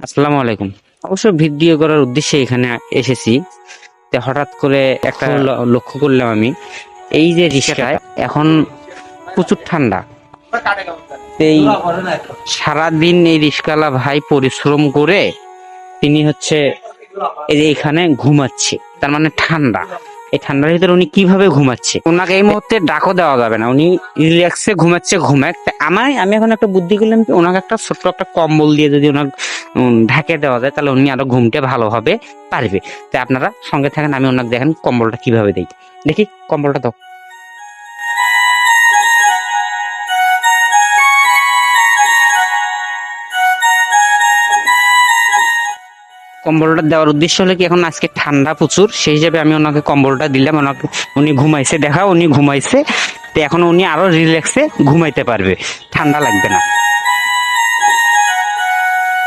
আসসালামু আলাইকুম। অবশ্য ভিডিও করার উদ্দেশ্যে এখানে এসেছি। তো হঠাৎ করে একটা লক্ষ্য করলাম আমি, এই যে রিক্সায় এখন প্রচুর ঠান্ডা। এই সারাদিন এই রিক্সাওয়ালা ভাই পরিশ্রম করে তিনি হচ্ছে এই যে এখানে ঘুমাচ্ছে, তার মানে ঠান্ডা। এই ঠান্ডার ভিতরে উনি কিভাবে ঘুমাচ্ছে? ওনাকে এই মুহূর্তে ডাকও দেওয়া যাবে না, উনি রিল্যাক্সে ঘুমাচ্ছে। ঘুমাক আমি এখন একটা বুদ্ধি করলাম, ওনাকে একটা ছোট্ট একটা কম্বল দিয়ে যদি ওনার ঢাকে দেওয়া যায়, তাহলে উনি আরো ঘুমটা ভালোভাবে পারবে। তাই আপনারা সঙ্গে থাকেন, আমি ওনাকে দেখেন কম্বলটা কিভাবে দেই। দেখি কম্বলটা দাও। কম্বলটা দেওয়ার উদ্দেশ্য হলো কি, এখন আজকে ঠান্ডা প্রচুর, সেই হিসাবে আমি ওনাকে কম্বলটা দিলাম। ওনাকে উনি ঘুমাইছে, দেখা উনি ঘুমাইছে। তো এখন উনি আরো রিল্যাক্সে ঘুমাইতে পারবে, ঠান্ডা লাগবে না।